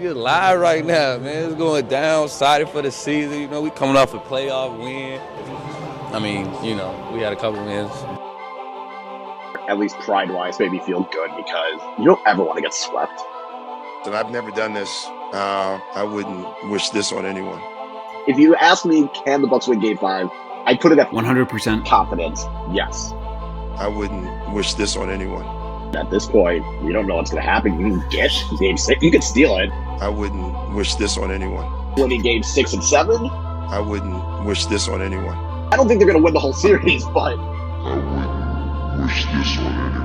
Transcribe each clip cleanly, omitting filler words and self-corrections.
We alive right now, man. It's going down, excited for the season. You know, we coming off a playoff win. I mean, you know, we had a couple wins. At least pride-wise, made me feel good because you don't ever want to get swept. And I've never done this. I wouldn't wish this on anyone. If you ask me, can the Bucks win Game 5? I'd put it at 100% confidence. Yes. I wouldn't wish this on anyone. At this point, we don't know what's going to happen. You can get Game 6. You can steal it. I wouldn't wish this on anyone. Winning Game 6 and 7? I wouldn't wish this on anyone. I don't think they're going to win the whole series, but I wouldn't wish this on anyone.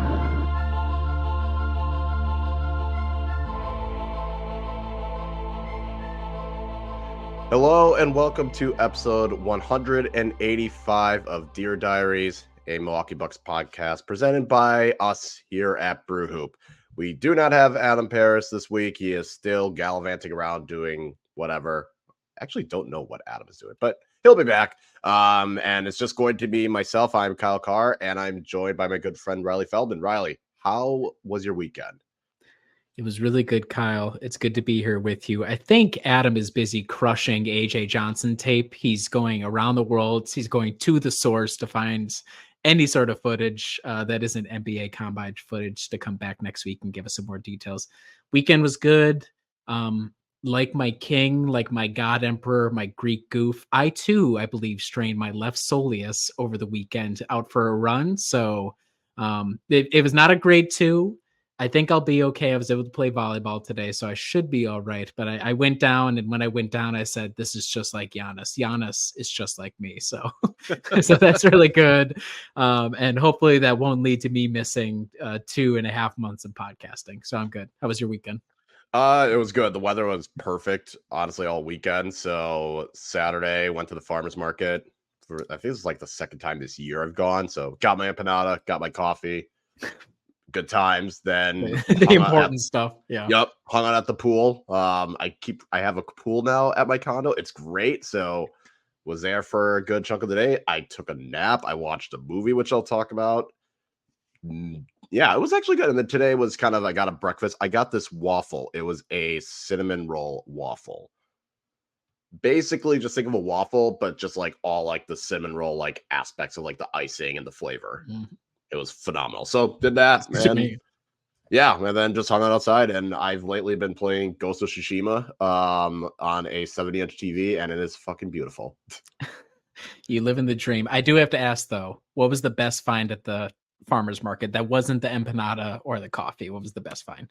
Hello and welcome to episode 185 of Dear Diaries, a Milwaukee Bucks podcast presented by us here at Brew Hoop. We do not have Adam Paris this week. He is still gallivanting around doing whatever. I actually don't know what Adam is doing, but he'll be back. And it's just going to be myself. I'm Kyle Carr, and I'm joined by my good friend Riley Feldman. Riley, how was your weekend? It was really good, Kyle. It's good to be here with you. I think Adam is busy crushing AJ Johnson tape. He's going around the world. He's going to the source to find any sort of footage that isn't NBA Combine footage to come back next week and give us some more details. Weekend was good. Like my king, like my God Emperor, my Greek goof, I too, I believe, strained my left soleus over the weekend out for a run. So it was not a grade 2. I think I'll be okay. I was able to play volleyball today, so I should be all right. But I went down, and when I went down, I said, this is just like Giannis. Giannis is just like me. So, so that's really good. And hopefully that won't lead to me missing 2.5 months of podcasting. So I'm good. How was your weekend? It was good. The weather was perfect, honestly, all weekend. So Saturday, went to the farmer's market. I think it's like the second time this year I've gone. So got my empanada, got my coffee. Good times. Then the important stuff. Yeah. Yep. Hung out at the pool. I have a pool now at my condo. It's great. So was there for a good chunk of the day. I took a nap. I watched a movie, which I'll talk about. Yeah, it was actually good. And then today was kind of, I got a breakfast. I got this waffle. It was a cinnamon roll waffle. Basically just think of a waffle, but just like all like the cinnamon roll, like aspects of like the icing and the flavor. It was phenomenal. So did that, man. Yeah, and then just hung out outside. And I've lately been playing Ghost of Tsushima on a 70-inch TV, and it is fucking beautiful. You live in the dream. I do have to ask, though, what was the best find at the farmer's market that wasn't the empanada or the coffee? What was the best find?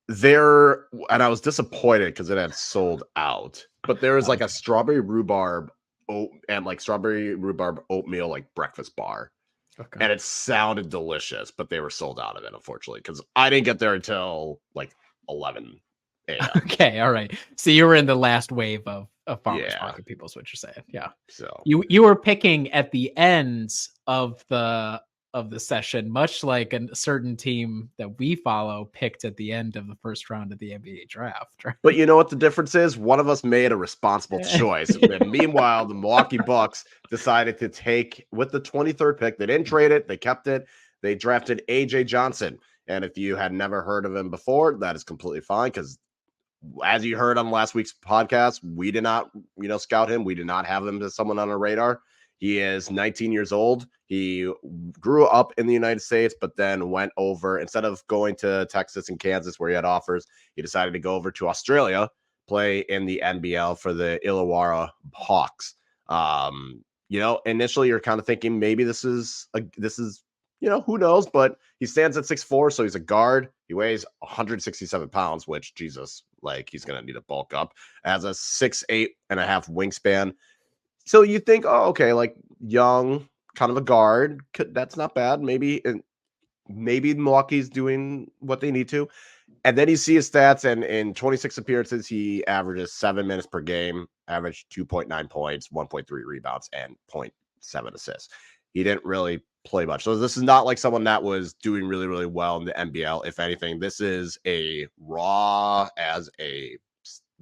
And I was disappointed because it had sold out. But there was like a strawberry rhubarb oatmeal like breakfast bar. Okay. And it sounded delicious, but they were sold out of it, unfortunately, because I didn't get there until like 11 a.m. Okay, all right. So you were in the last wave of farmers market people, is what you're saying. Yeah. So you were picking at the ends of the session, much like a certain team that we follow picked at the end of the first round of the NBA draft. Right? But you know what the difference is? One of us made a responsible choice. And meanwhile, the Milwaukee Bucks decided to take with the 23rd pick. They didn't trade it. They kept it. They drafted AJ Johnson. And if you had never heard of him before, that is completely fine. Because as you heard on last week's podcast, we did not, scout him. We did not have him as someone on our radar. He is 19 years old. He grew up in the United States, but then went over, instead of going to Texas and Kansas where he had offers, he decided to go over to Australia, play in the NBL for the Illawarra Hawks. Initially you're kind of thinking maybe this is, who knows, but he stands at 6'4", so he's a guard. He weighs 167 pounds, which Jesus, like he's going to need to bulk up. Has a 6'8" and a half wingspan. So you think, oh, okay, like young, kind of a guard. That's not bad. Maybe Milwaukee's doing what they need to. And then you see his stats, and in 26 appearances, he averages 7 minutes per game, averaged 2.9 points, 1.3 rebounds, and 0.7 assists. He didn't really play much. So this is not like someone that was doing really, really well in the NBL. If anything, this is a raw as a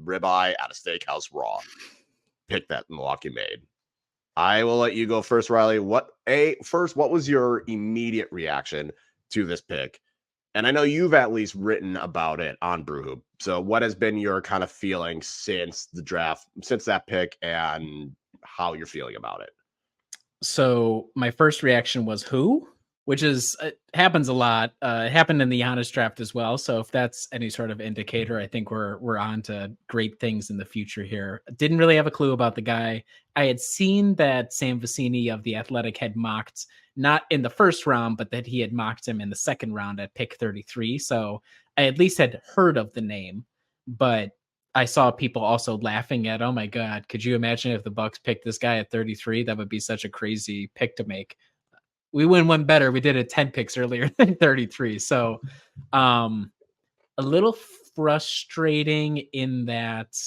ribeye at a steakhouse raw pick that Milwaukee made. I will let you go first, Riley. What was your immediate reaction to this pick? And I know you've at least written about it on Brewhoop. So what has been your kind of feeling since the draft, since that pick, and how you're feeling about it? So my first reaction was who, which is happens a lot. It happened in the Giannis draft as well. So if that's any sort of indicator, I think we're on to great things in the future here. Didn't really have a clue about the guy. I had seen that Sam Vecini of The Athletic had mocked, not in the first round, but that he had mocked him in the second round at pick 33. So I at least had heard of the name, but I saw people also laughing at, oh my God, could you imagine if the Bucks picked this guy at 33? That would be such a crazy pick to make. We win one better. We did it 10 picks earlier than 33. So a little frustrating in that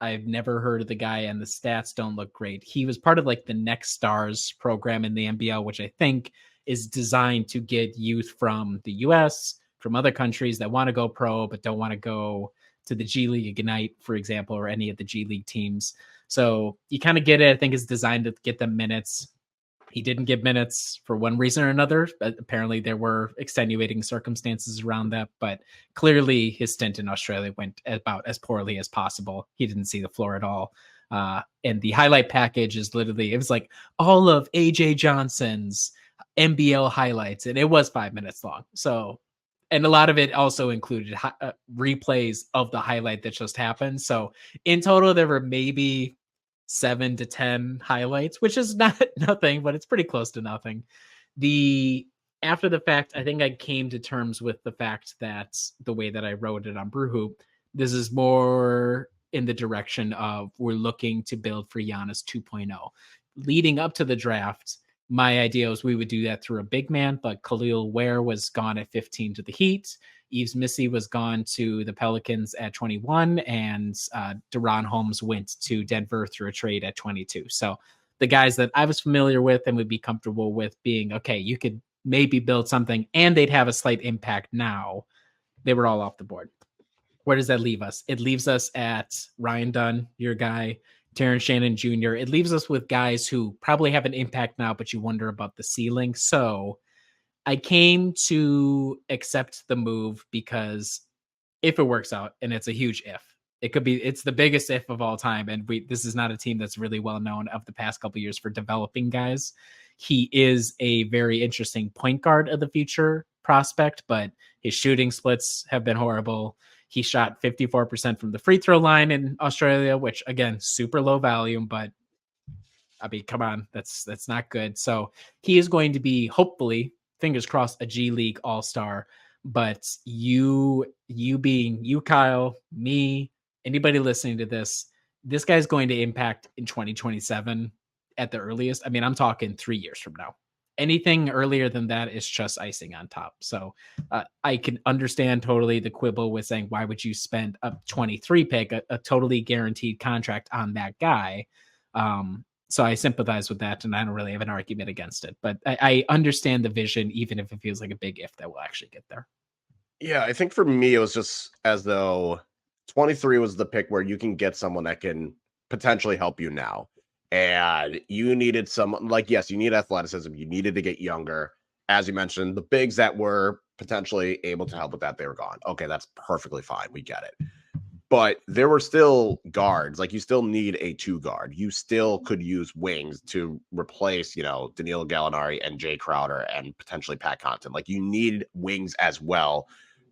I've never heard of the guy and the stats don't look great. He was part of like the Next Stars program in the NBL, which I think is designed to get youth from the US, from other countries that want to go pro, but don't want to go to the G League Ignite, for example, or any of the G League teams. So you kind of get it. I think it's designed to get them minutes. He didn't get minutes for one reason or another. Apparently there were extenuating circumstances around that, but clearly his stint in Australia went about as poorly as possible. He didn't see the floor at all. And the highlight package is literally, it was like all of AJ Johnson's NBL highlights, and it was 5 minutes long. So, and a lot of it also included replays of the highlight that just happened. So in total, there were maybe 7 to 10 highlights, which is not nothing, but it's pretty close to nothing. After the fact, I think I came to terms with the fact that the way that I wrote it on Brewhoop, this is more in the direction of we're looking to build for Giannis 2.0. Leading up to the draft, my idea was we would do that through a big man, but Khalil Ware was gone at 15 to the Heat. Yves Missy was gone to the Pelicans at 21, and Deron Holmes went to Denver through a trade at 22. So the guys that I was familiar with and would be comfortable with being, okay, you could maybe build something and they'd have a slight impact now, they were all off the board. Where does that leave us? It leaves us at Ryan Dunn, your guy, Terrence Shannon Jr. It leaves us with guys who probably have an impact now, but you wonder about the ceiling. So I came to accept the move because if it works out, and it's a huge if, it's the biggest if of all time. And this is not a team that's really well known of the past couple of years for developing guys. He is a very interesting point guard of the future prospect, but his shooting splits have been horrible. He shot 54% from the free throw line in Australia, which again, super low volume, but I mean, come on, that's not good. So he is going to be, hopefully, fingers crossed, a G League All-Star. But you being you, Kyle, me, anybody listening to this guy's going to impact in 2027 at the earliest. I mean, I'm talking 3 years from now. Anything earlier than that is just icing on top. So I can understand totally the quibble with saying, why would you spend a 23 pick, a totally guaranteed contract on that guy? So I sympathize with that, and I don't really have an argument against it. But I understand the vision, even if it feels like a big if that will actually get there. Yeah, I think for me, it was just as though 23 was the pick where you can get someone that can potentially help you now. And you needed someone like, yes, you need athleticism. You needed to get younger. As you mentioned, the bigs that were potentially able to help with that, they were gone. Okay, that's perfectly fine. We get it. But there were still guards. Like, you still need a 2 guard. You still could use wings to replace, Danilo Gallinari and Jay Crowder and potentially Pat Connaughton. Like, you need wings as well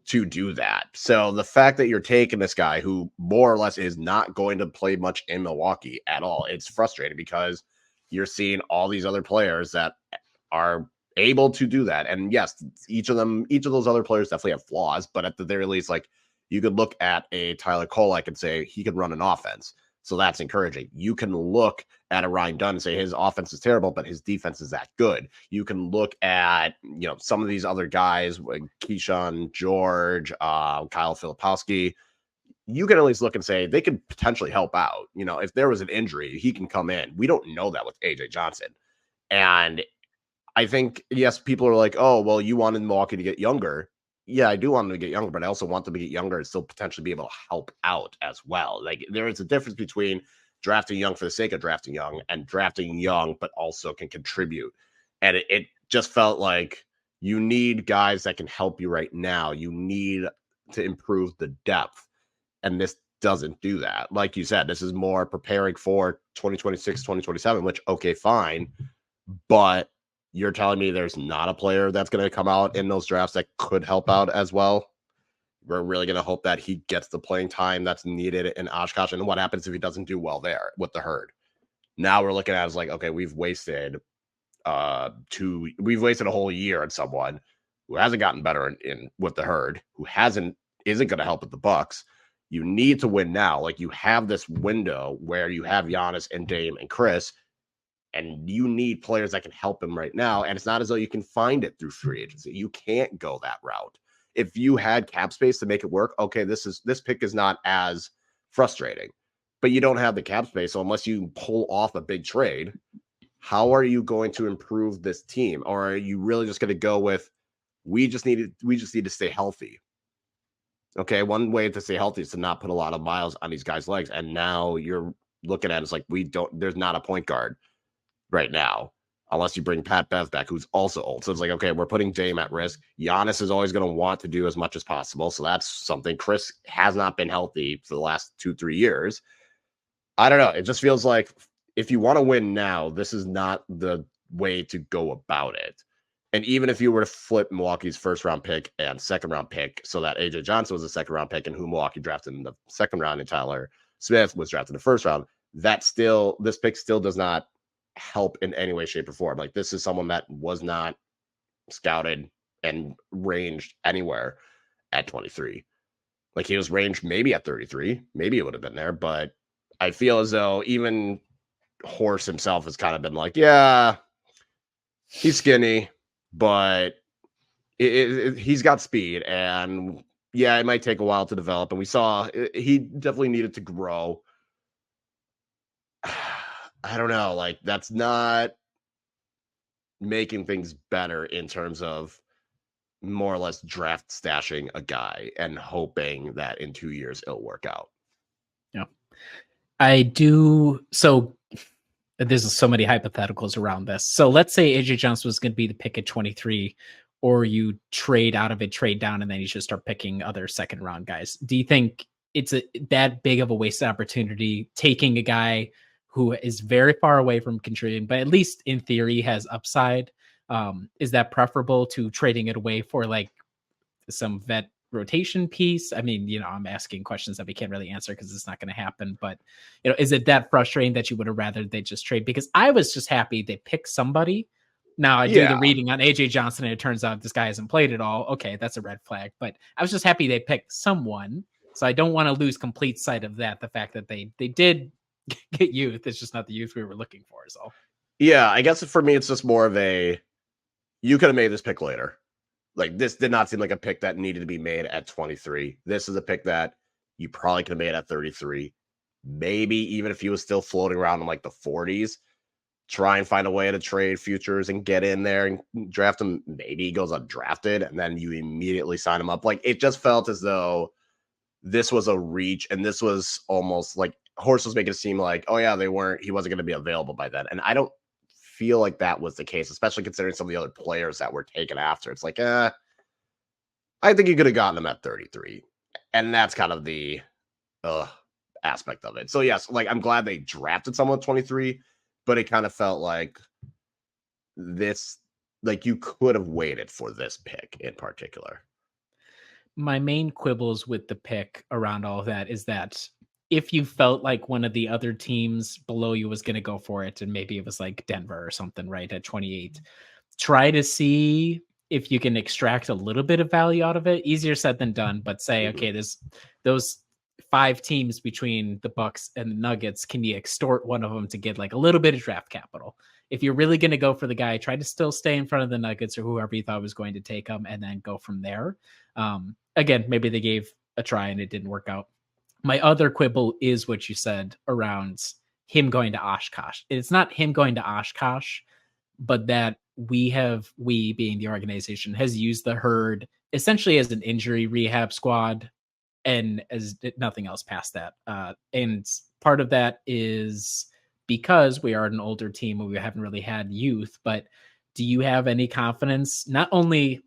to do that. So the fact that you're taking this guy who more or less is not going to play much in Milwaukee at all, it's frustrating because you're seeing all these other players that are able to do that. And yes, each of those other players definitely have flaws, but at the very least, like, you could look at a Tyler Kolek and say he could run an offense. So that's encouraging. You can look at a Ryan Dunn and say his offense is terrible, but his defense is that good. You can look at, some of these other guys, like Keyshawn George, Kyle Filipowski. You can at least look and say they could potentially help out. If there was an injury, he can come in. We don't know that with AJ Johnson. And I think, yes, people are like, oh, well, you wanted Milwaukee to get younger. Yeah, I do want them to get younger, but I also want them to get younger and still potentially be able to help out as well. Like, there is a difference between drafting young for the sake of drafting young and drafting young, but also can contribute. And it just felt like You need guys that can help you right now. You need to improve the depth. And this doesn't do that. Like you said, this is more preparing for 2026, 2027, which, okay, fine. But you're telling me there's not a player that's going to come out in those drafts that could help out as well? We're really going to hope that he gets the playing time that's needed in Oshkosh. And what happens if he doesn't do well there with the Herd? Now we're looking at it as like, okay, we've wasted a whole year on someone who hasn't gotten better in with the Herd, who isn't going to help with the Bucks. You need to win now. Like, you have this window where you have Giannis and Dame and Chris, and you need players that can help him right now. And it's not as though you can find it through free agency. You can't go that route. If you had cap space to make it work, okay, this pick is not as frustrating, but you don't have the cap space. So unless you pull off a big trade, how are you going to improve this team? Or are you really just going to go with, we just need to stay healthy? Okay, one way to stay healthy is to not put a lot of miles on these guys' legs. And now you're looking at it, it's like, there's not a point guard right now, unless you bring Pat Bev back, who's also old. So it's like, okay, we're putting Dame at risk. Giannis is always going to want to do as much as possible. So that's something. Chris has not been healthy for the last 2-3 years. I don't know. It just feels like if you want to win now, this is not the way to go about it. And even if you were to flip Milwaukee's first round pick and second round pick so that AJ Johnson was a second round pick and who Milwaukee drafted in the second round and Tyler Smith was drafted in the first round, this pick still does not help in any way, shape, or form. Like, this is someone that was not scouted and ranged anywhere at 23. Like, he was ranged maybe at 33. Maybe it would have been there, but I feel as though even Horst himself has kind of been like, yeah, he's skinny, but he's got speed, and yeah, it might take a while to develop. And we saw he definitely needed to grow. I don't know. Like, that's not making things better in terms of more or less draft stashing a guy and hoping that in 2 years it'll work out. Yeah, I do. So there's so many hypotheticals around this. So let's say AJ Johnson was going to be the pick at 23, or you trade out of it, trade down, and then you should start picking other second round guys. Do you think it's that big of a wasted opportunity taking a guy who is very far away from contributing, but at least in theory has upside? Is that preferable to trading it away for like some vet rotation piece? I mean, I'm asking questions that we can't really answer because it's not going to happen, but is it that frustrating that you would have rather they just trade? Because I was just happy they picked somebody. Now I do the reading on AJ Johnson and it turns out this guy hasn't played at all. Okay, that's a red flag, but I was just happy they picked someone. So I don't want to lose complete sight of that. The fact that they did get youth, it's just not the youth we were looking for. So yeah, I guess for me, it's just more of you could have made this pick later. Like, this did not seem like a pick that needed to be made at 23. This is a pick that you probably could have made at 33. Maybe even if he was still floating around in like the 40s, try and find a way to trade futures and get in there and draft him. Maybe he goes undrafted and then you immediately sign him up. Like, it just felt as though this was a reach, and this was almost like Horst was making it seem like, oh yeah, he wasn't going to be available by then. And I don't feel like that was the case, especially considering some of the other players that were taken after. It's like, I think you could have gotten them at 33. And that's kind of the aspect of it. So yes, like, I'm glad they drafted someone at 23, but it kind of felt like this, like, you could have waited for this pick in particular. My main quibbles with the pick around all of that is that if you felt like one of the other teams below you was going to go for it, and maybe it was like Denver or something, right, at 28, try to see if you can extract a little bit of value out of it. Easier said than done, but say, okay, there's those 5 teams between the Bucks and the Nuggets. Can you extort one of them to get like a little bit of draft capital? If you're really going to go for the guy, try to still stay in front of the Nuggets or whoever you thought was going to take them, and then go from there. Again, maybe they gave a try and it didn't work out. My other quibble is what you said around him going to Oshkosh. It's not him going to Oshkosh, but that we being the organization has used the Herd essentially as an injury rehab squad and as nothing else past that. And part of that is because we are an older team and we haven't really had youth, but do you have any confidence, not only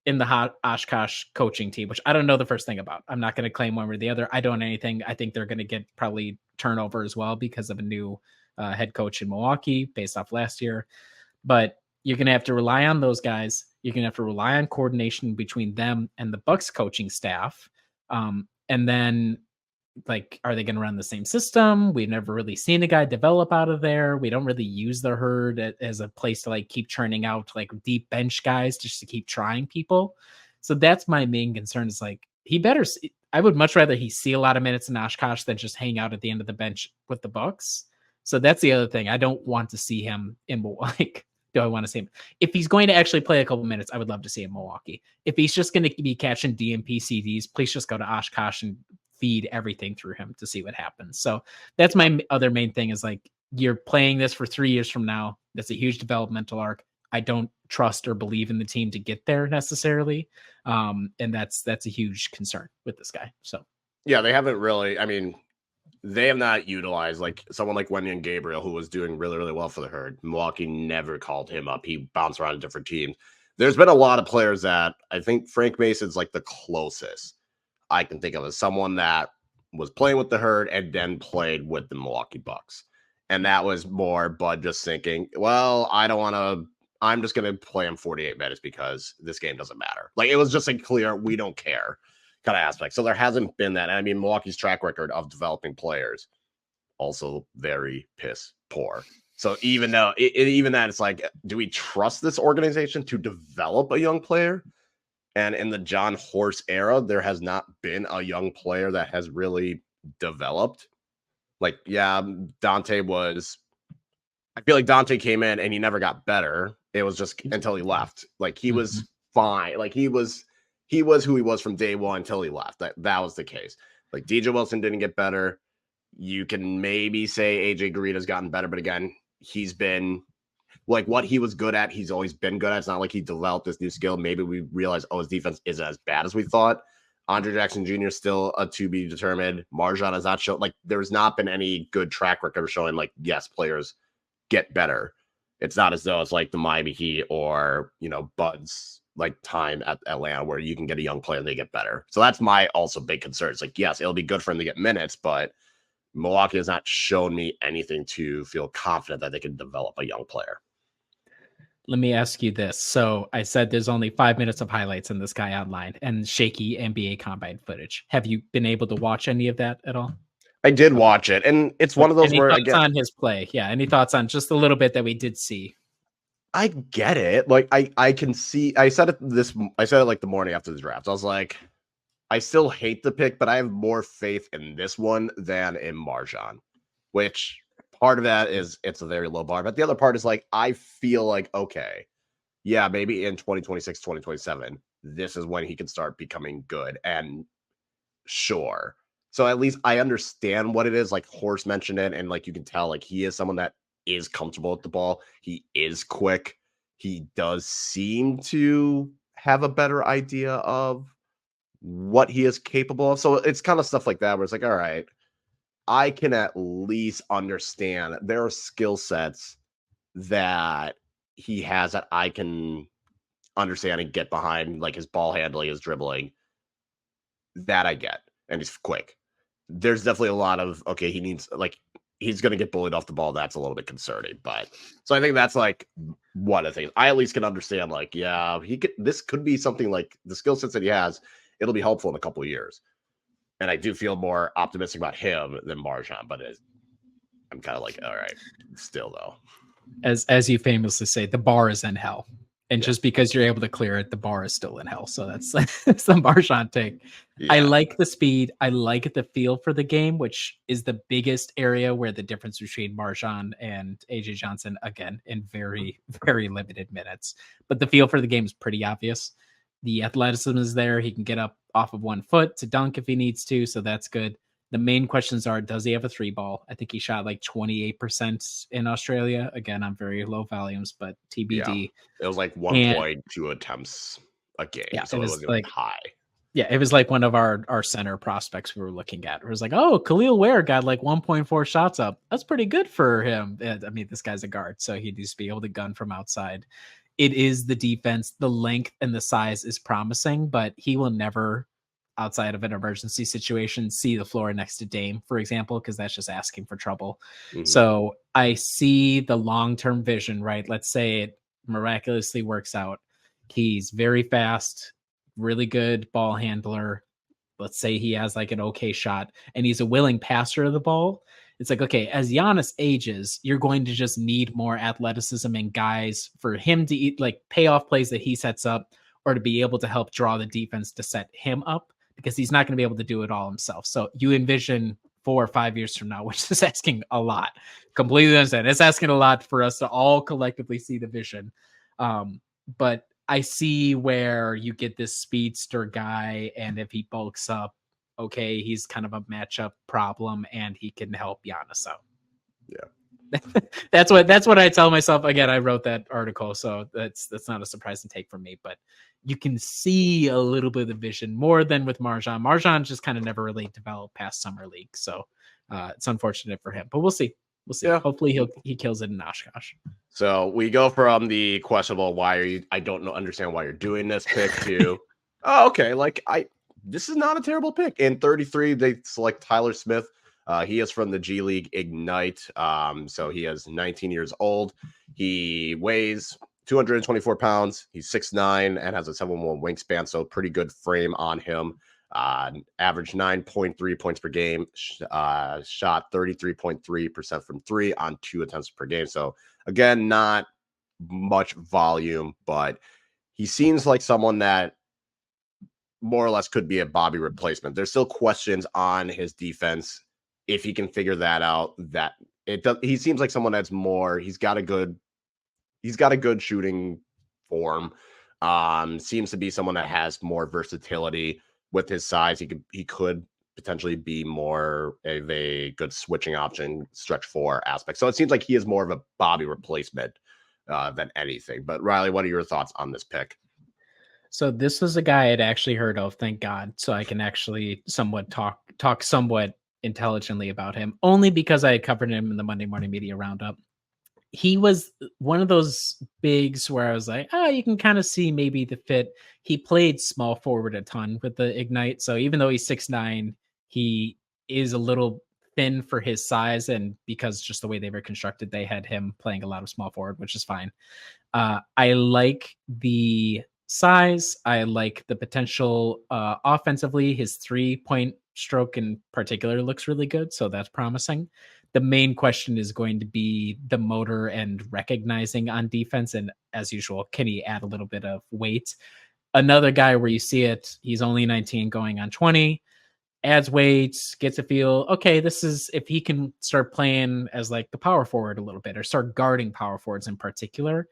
in the Oshkosh coaching team, which I don't know the first thing about. I'm not going to claim one or the other. I don't know anything. I think they're going to get probably turnover as well because of a new head coach in Milwaukee based off last year. But you're going to have to rely on those guys. You're going to have to rely on coordination between them and the Bucks coaching staff. And then, like, are they going to run the same system? We've never really seen a guy develop out of there. We don't really use the herd as a place to like keep churning out like deep bench guys just to keep trying people. So that's my main concern is like, I would much rather he see a lot of minutes in Oshkosh than just hang out at the end of the bench with the Bucks. So that's the other thing. I don't want to see him in Milwaukee. Do I want to see him? If he's going to actually play a couple minutes, I would love to see him in Milwaukee. If he's just going to be catching DMP CDs, please just go to Oshkosh and feed everything through him to see what happens. So that's my other main thing is like, you're playing this for 3 years from now. That's a huge developmental arc. I don't trust or believe in the team to get there necessarily. And that's a huge concern with this guy. So yeah, they haven't really, I mean, they have not utilized like someone like Wenyan Gabriel, who was doing really, really well for the herd. Milwaukee never called him up. He bounced around to different teams. There's been a lot of players that I think Frank Mason's like the closest I can think of as someone that was playing with the herd and then played with the Milwaukee Bucks. And that was more Bud just thinking, well, I'm just going to play him 48 minutes because this game doesn't matter. Like, it was just a clear, we don't care kind of aspect. So there hasn't been that. And I mean, Milwaukee's track record of developing players also very piss poor. So even though even that, it's like, do we trust this organization to develop a young player? And in the John Horst era, there has not been a young player that has really developed. Like, yeah, Dante was, I feel like Dante came in and he never got better. It was just until he left. Like, he was fine. Like, he was who he was from day one until he left. That was the case. Like, DJ Wilson didn't get better. You can maybe say AJ Garrida's gotten better, but again, he's been like what he was good at. He's always been good at. It's not like he developed this new skill. Maybe we realized, oh, his defense isn't as bad as we thought. Andre Jackson Jr. is still a to be determined. Marjan has not shown, like, there's not been any good track record of showing, like, yes, players get better. It's not as though it's like the Miami Heat or, you know, Bud's like time at Atlanta where you can get a young player and they get better. So that's my also big concern. It's like, yes, it'll be good for him to get minutes, but Milwaukee has not shown me anything to feel confident that they can develop a young player. let me ask you this. So I said there's only 5 minutes of highlights in this guy online and shaky NBA combine footage. Have you been able to watch any of that at all? I did watch it, and it's one of those any where thoughts again, on his play? Yeah, any thoughts on just a little bit that we did see? I get it. Like I can see. I said it like the morning after the draft. I was like, I still hate the pick, but I have more faith in this one than in Marjan. Which part of that is it's a very low bar, but the other part is like I feel like okay, yeah, maybe in 2026, 2027, this is when he can start becoming good. And sure. So at least I understand what it is. Like Horst mentioned it, and like you can tell, like he is someone that is comfortable with the ball. He is quick. He does seem to have a better idea of what he is capable of. So it's kind of stuff like that where it's like, all right, I can at least understand there are skill sets that he has that I can understand and get behind, like his ball handling, his dribbling. That I get. And he's quick. There's definitely a lot of, okay, he needs, like, he's going to get bullied off the ball. That's a little bit concerning. But so I think that's like one of the things I at least can understand. Like, yeah, this could be something like the skill sets that he has. It'll be helpful in a couple of years. And I do feel more optimistic about him than Marjan, but I'm kind of like, all right, still though. As you famously say, the bar is in hell. And just because you're able to clear it, the bar is still in hell. So that's the Marjan take. Yeah. I like the speed. I like the feel for the game, which is the biggest area where the difference between Marjan and AJ Johnson, again, in very, very limited minutes. But the feel for the game is pretty obvious. The athleticism is there. He can get up off of 1 foot to dunk if he needs to. So that's good. The main questions are, does he have a 3-ball? I think he shot like 28% in Australia. Again, on very low volumes, but TBD. Yeah. It was like 1.2 attempts a game. Yeah, so it was like high. Yeah, it was like one of our center prospects we were looking at. It was like, oh, Khalil Ware got like 1.4 shots up. That's pretty good for him. I mean, this guy's a guard, so he needs to be able to gun from outside. it is the defense, the length and the size is promising, but he will never, outside of an emergency situation, see the floor next to Dame, for example, because that's just asking for trouble. So I see the long-term vision, right? Let's say it miraculously works out. He's very fast, really good ball handler. Let's say he has like an okay shot and he's a willing passer of the ball. It's like, okay, as Giannis ages, you're going to just need more athleticism and guys for him to eat, like payoff plays that he sets up, or to be able to help draw the defense to set him up, because he's not going to be able to do it all himself. So you envision 4 or 5 years from now, which is asking a lot. Completely understand. It's asking a lot for us to all collectively see the vision. But I see where you get this speedster guy, and if he bulks up, okay, he's kind of a matchup problem, and he can help Giannis out. Yeah, that's what I tell myself. Again, I wrote that article, so that's not a surprising take for me. But you can see a little bit of the vision more than with MarJon. MarJon just kind of never really developed past summer league, so it's unfortunate for him. But we'll see. We'll see. Yeah. Hopefully he kills it in Oshkosh. So we go from the questionable I don't understand why you're doing this pick to okay, this is not a terrible pick. In 33, they select Tyler Smith. He is from the G League Ignite. So he is 19 years old. He weighs 224 pounds. He's 6'9" and has a 7'1" wingspan. So pretty good frame on him. Averaged 9.3 points per game, shot 33.3% from 3 on 2 attempts per game. So again, not much volume, but he seems like someone that more or less could be a Bobby replacement. There's still questions on his defense. If he can figure that out, he seems like someone that's more, he's got a good shooting form. Seems to be someone that has more versatility. With his size, he could potentially be more of a good switching option, stretch 4 aspect. So it seems like he is more of a Bobby replacement than anything. But Riley, what are your thoughts on this pick? So this was a guy I'd actually heard of, thank God. So I can actually somewhat talk somewhat intelligently about him, only because I had covered him in the Monday Morning Media Roundup. He was one of those bigs where I was like, you can kind of see maybe the fit. He played small forward a ton with the Ignite. So even though he's 6'9", he is a little thin for his size. And because just the way they were constructed, they had him playing a lot of small forward, which is fine. I like the size. I like the potential offensively. His 3-point stroke in particular looks really good. So that's promising. The main question is going to be the motor and recognizing on defense. And as usual, can he add a little bit of weight? Another guy where you see it, he's only 19 going on 20, adds weight, gets a feel. Okay, this is if he can start playing as like the power forward a little bit, or start guarding power forwards in particular.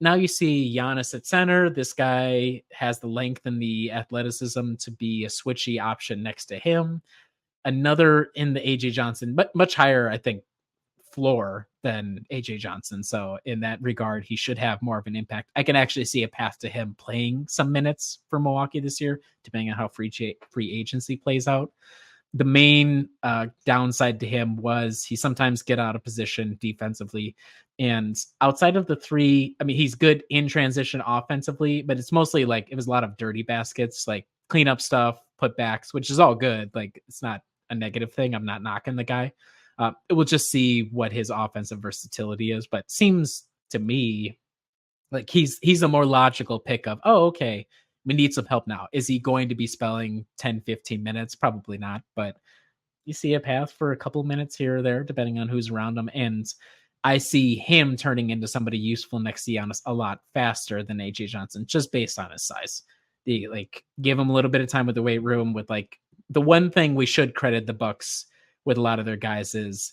Now you see Giannis at center. This guy has the length and the athleticism to be a switchy option next to him. Another in the AJ Johnson, but much higher, I think, floor than AJ Johnson. So in that regard, he should have more of an impact. I can actually see a path to him playing some minutes for Milwaukee this year, depending on how free agency plays out. The main downside to him was he sometimes get out of position defensively. And outside of the 3, I mean, he's good in transition offensively, but it's mostly like it was a lot of dirty baskets, like cleanup stuff, putbacks, which is all good. Like it's not a negative thing. I'm not knocking the guy. We'll just see what his offensive versatility is, but seems to me like he's a more logical pick of, okay, we need some help now. Is he going to be spelling 10, 15 minutes? Probably not, but you see a path for a couple minutes here or there, depending on who's around him. And I see him turning into somebody useful next to Giannis a lot faster than AJ Johnson, just based on his size. Give him a little bit of time with the weight room. With the one thing we should credit the Bucks with a lot of their guys is,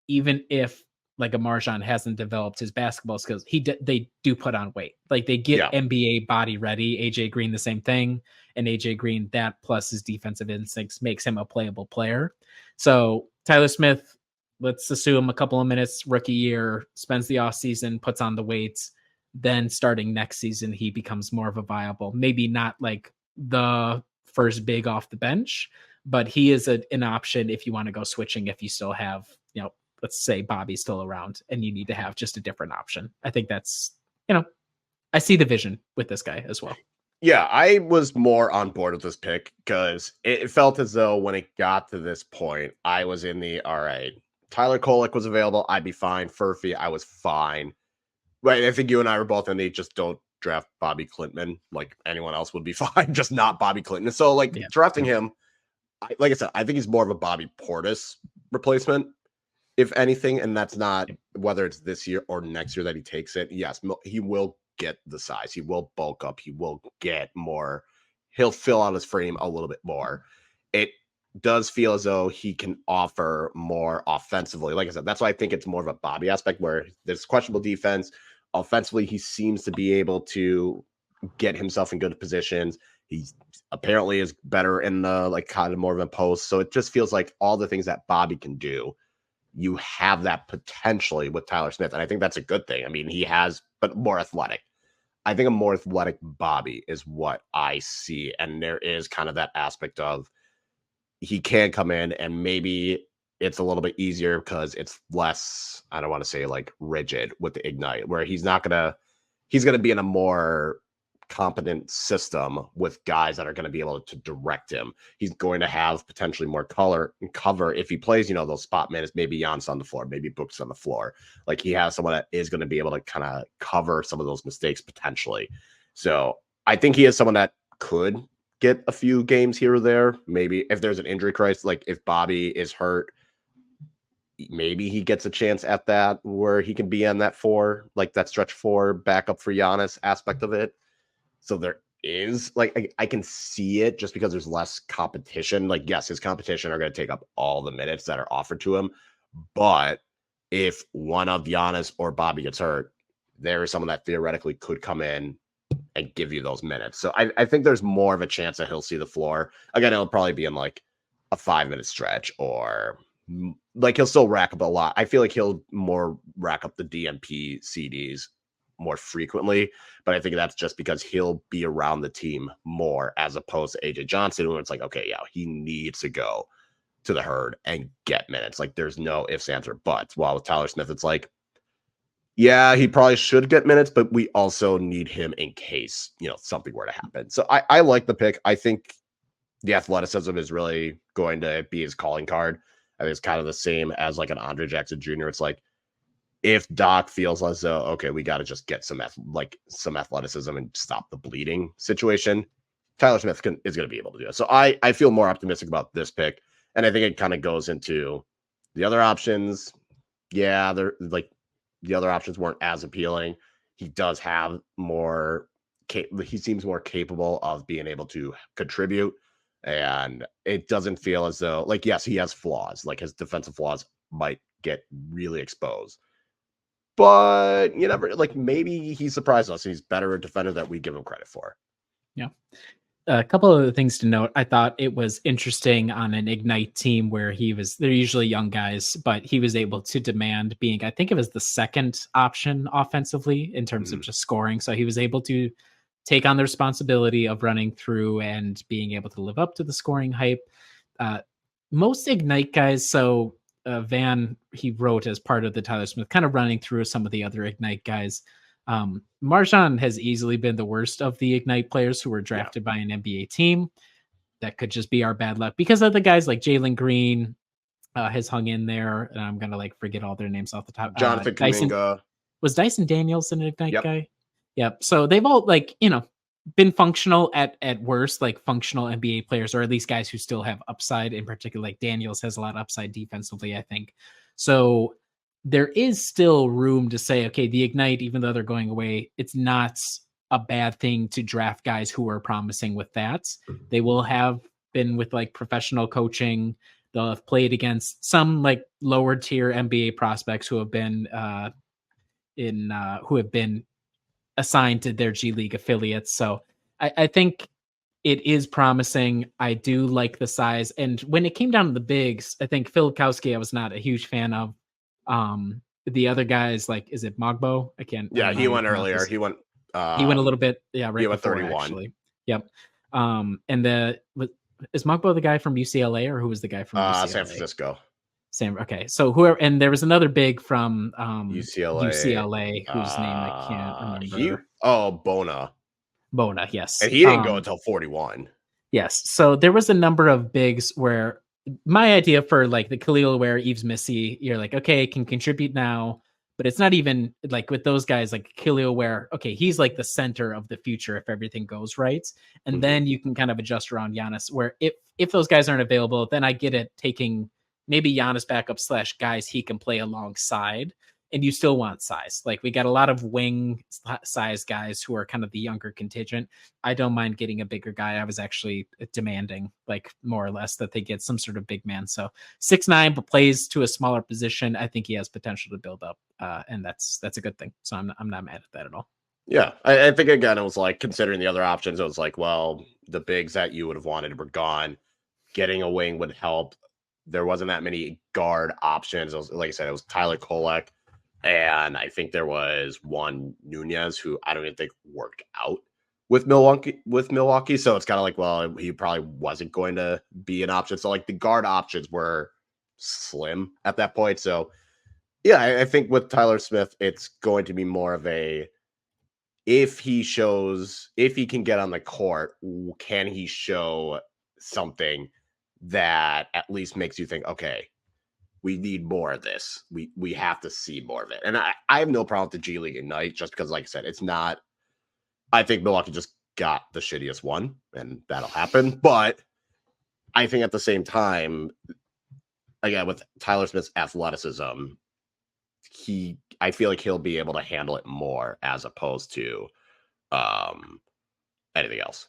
even if like a MarJon hasn't developed his basketball skills, they do put on weight. Like they get NBA body ready. AJ Green the same thing, and AJ Green, that plus his defensive instincts makes him a playable player. So Tyler Smith, let's assume a couple of minutes, rookie year, spends the off season, puts on the weights. Then starting next season, he becomes more of a viable, maybe not like the first big off the bench, but he is an option if you want to go switching, if you still have, let's say Bobby's still around and you need to have just a different option. I think that's, I see the vision with this guy as well. Yeah, I was more on board with this pick because it felt as though when it got to this point, I was in the all right. Tyler Kolek was available, I'd be fine. Furphy, I was fine. Right, I think you and I were both in the just don't draft Bobby Clinton. Like anyone else would be fine, just not Bobby Clinton. So like drafting him, like I said, I think he's more of a Bobby Portis replacement, if anything, and that's not whether it's this year or next year that he takes it. Yes, he will get the size. He will bulk up. He will get more. He'll fill out his frame a little bit more. It does feel as though he can offer more offensively. Like I said, that's why I think it's more of a Bobby aspect where there's questionable defense. Offensively, he seems to be able to get himself in good positions. He apparently is better in the like kind of more of a post. So it just feels like all the things that Bobby can do, you have that potentially with Tyler Smith. And I think that's a good thing. I mean, he has, but more athletic. I think a more athletic Bobby is what I see. And there is kind of that aspect of he can come in and maybe it's a little bit easier because it's less, I don't want to say like rigid with the Ignite, where he's going to be in a more competent system with guys that are going to be able to direct him. He's going to have potentially more color and cover if he plays, those spot minutes, maybe Giannis on the floor, maybe Book's on the floor. Like he has someone that is going to be able to kind of cover some of those mistakes potentially. So I think he is someone that could get a few games here or there. Maybe if there's an injury crisis, like if Bobby is hurt, maybe he gets a chance at that where he can be on that four, like that stretch four backup for Giannis aspect of it. So there is like, I can see it just because there's less competition. Like, yes, his competition are going to take up all the minutes that are offered to him. But if one of Giannis or Bobby gets hurt, there is someone that theoretically could come in and give you those minutes. So I think there's more of a chance that he'll see the floor. Again, it'll probably be in like a 5-minute stretch or like he'll still rack up a lot. I feel like he'll more rack up the DNP CDs more frequently, but I think that's just because he'll be around the team more as opposed to AJ Johnson, where it's like, okay, yeah, he needs to go to the herd and get minutes. Like there's no ifs, ands, or buts. While with Tyler Smith, it's like, yeah, he probably should get minutes, but we also need him in case, something were to happen. So I like the pick. I think the athleticism is really going to be his calling card. I think it's kind of the same as like an Andre Jackson Jr. It's like, if Doc feels as though, okay, we got to just get some athleticism and stop the bleeding situation, Tyler Smith is going to be able to do it. So I feel more optimistic about this pick. And I think it kind of goes into the other options. Yeah, they're like the other options weren't as appealing. He does have more, he seems more capable of being able to contribute. And it doesn't feel as though, like, yes, he has flaws. Like his defensive flaws might get really exposed. But you never, like, maybe he surprised us. He's better a defender that we give him credit for. Yeah. A couple of other things to note. I thought it was interesting on an Ignite team where they're usually young guys, but he was able to demand being, I think it was the second option offensively in terms of just scoring. So he was able to take on the responsibility of running through and being able to live up to the scoring hype. Most Ignite guys, so Van, he wrote as part of the Tyler Smith, kind of running through some of the other Ignite guys. MarJon has easily been the worst of the Ignite players who were drafted by an NBA team. That could just be our bad luck because of the guys like Jalen Green has hung in there, and I'm gonna like forget all their names off the top. Jonathan Kuminga. Was Dyson Daniels an Ignite guy? Yep. So they've all been functional at worst, like functional NBA players, or at least guys who still have upside. In particular, like Daniels has a lot of upside defensively, I think. So there is still room to say, okay, the Ignite, even though they're going away, it's not a bad thing to draft guys who are promising with that. They will have been with like professional coaching. They'll have played against some like lower tier NBA prospects who have been assigned to their G League affiliates. So I think it is promising. I do like the size. And when it came down to the bigs, I think Filikowski, I was not a huge fan of. The other guys, like, is it Mogbo? I can't. Yeah, he went earlier. He went a little bit. Yeah, right. He went before, 31. Actually. Yep. And is Mogbo the guy from UCLA or who was the guy from UCLA? San Francisco. Same. Okay. So whoever, and there was another big from UCLA. whose name I can't remember. Bona. Bona, yes. And he didn't go until 41. Yes. So there was a number of bigs where my idea for like the Khalil Ware, Eves Missy, you're like, okay, can contribute now, but it's not even like with those guys like Khalil Ware, okay, he's like the center of the future if everything goes right. And then you can kind of adjust around Giannis, where if those guys aren't available, then I get it taking maybe Giannis backup / guys he can play alongside. And you still want size. Like we got a lot of wing size guys who are kind of the younger contingent. I don't mind getting a bigger guy. I was actually demanding, like more or less, that they get some sort of big man. So 6'9", but plays to a smaller position. I think he has potential to build up, and that's a good thing. So I'm not mad at that at all. Yeah, I think again it was like considering the other options. It was like, well, the bigs that you would have wanted were gone. Getting a wing would help. There wasn't that many guard options. It was, like I said, it was Tyler Kolek. And I think there was one Nunez who I don't even think worked out with Milwaukee. So it's kind of like, well, he probably wasn't going to be an option. So like the guard options were slim at that point. So yeah, I think with Tyler Smith, it's going to be more of a, if he can get on the court, can he show something that at least makes you think, okay, we need more of this. We have to see more of it. And I have no problem with the G League Ignite just because, like I said, it's not, I think Milwaukee just got the shittiest one and that'll happen. But I think at the same time, again, with Tyler Smith's athleticism, I feel like he'll be able to handle it more as opposed to anything else.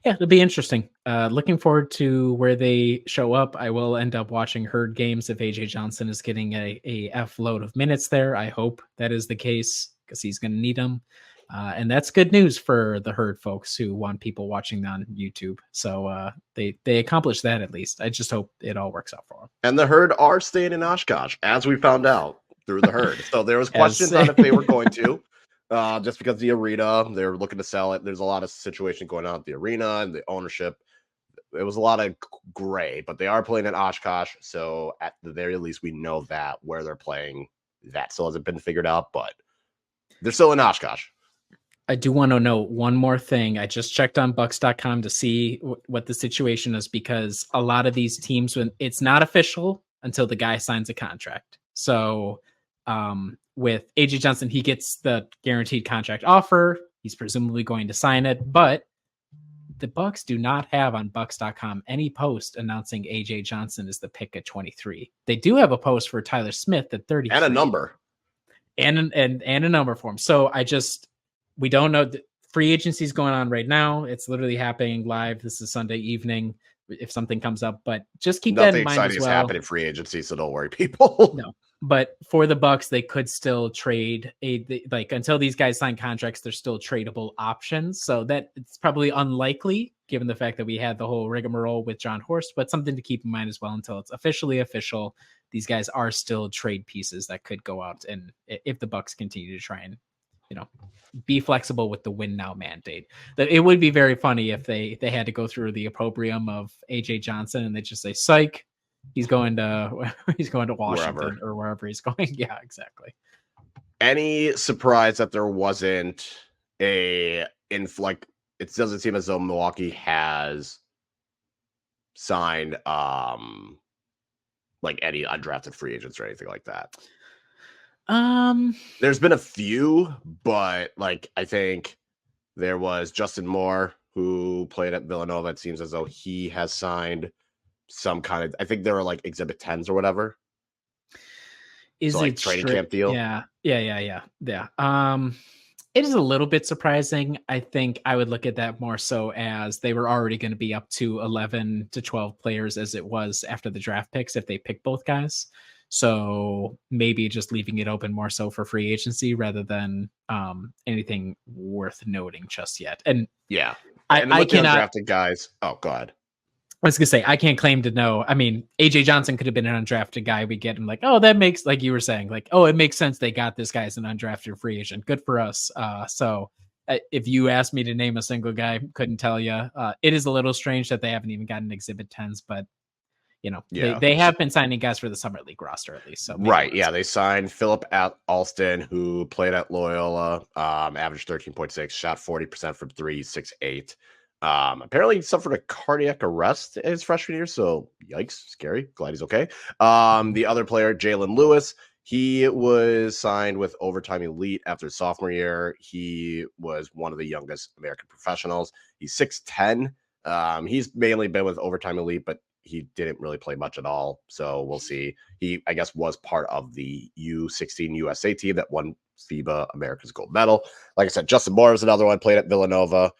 Yeah, it'll be interesting. Looking forward to where they show up. I will end up watching Herd games if AJ Johnson is getting a F load of minutes there. I hope that is the case because he's going to need them. And that's good news for the Herd folks who want people watching on YouTube. So they accomplished that at least. I just hope it all works out for them. And the Herd are staying in Oshkosh, as we found out through the Herd. So there was questions on if they were going to. Just because the arena, they're looking to sell it. There's a lot of situation going on at the arena and the ownership. It was a lot of gray, but they are playing at Oshkosh. So at the very least, we know that where they're playing, that still hasn't been figured out, but they're still in Oshkosh. I do want to know one more thing. I just checked on Bucks.com to see what the situation is because a lot of these teams, when it's not official until the guy signs a contract. So, with AJ Johnson, he gets the guaranteed contract offer. He's presumably going to sign it, but the Bucks do not have on Bucks.com any post announcing AJ Johnson is the pick at 23. They do have a post for Tyler Smith at 30 and a number and a number for him. So we don't know. Free agency is going on right now. It's literally happening live. This is Sunday evening. If something comes up, but just keep that in mind as well. Nothing exciting has happened in free agency, so don't worry, people. No. But for the Bucks, they could still trade until these guys sign contracts, they're still tradable options. So that it's probably unlikely given the fact that we had the whole rigmarole with John Horst, but something to keep in mind as well until it's officially official. These guys are still trade pieces that could go out. And if the Bucks continue to try and, be flexible with the win now mandate, that it would be very funny if they had to go through the opprobrium of AJ Johnson and they just say, psych, he's going to Washington or wherever he's going. Yeah, exactly. Any surprise that there wasn't it doesn't seem as though Milwaukee has signed like any undrafted free agents or anything like that. There's been a few, but like I think there was Justin Moore who played at Villanova. It seems as though he has signed some kind of, I think there were like exhibit 10s or whatever. Is so, like, training camp deal? Yeah. It is a little bit surprising. I think I would look at that more so as they were already going to be up to 11 to 12 players as it was after the draft picks if they pick both guys. So maybe just leaving it open more so for free agency rather than anything worth noting just yet. And yeah, I cannot drafted guys. Oh God. I was gonna say I can't claim to know. I mean, AJ Johnson could have been an undrafted guy. We get him like, oh, that makes, like you were saying, like, oh, it makes sense they got this guy as an undrafted free agent. Good for us. So if you asked me to name a single guy, couldn't tell you. It is a little strange that they haven't even gotten exhibit 10s, but they have been signing guys for the summer league roster at least. So right, yeah, they signed Philip Alston, who played at Loyola, averaged 13.6, shot 40% from 3, 6'8". Apparently he suffered a cardiac arrest in his freshman year, so yikes, scary. Glad he's okay. The other player, Jalen Lewis, he was signed with Overtime Elite after his sophomore year. He was one of the youngest American professionals. He's 6'10". He's mainly been with Overtime Elite, but he didn't really play much at all. So we'll see. He, I guess, was part of the U16 USA team that won FIBA America's gold medal. Like I said, Justin Moore is another one, played at Villanova.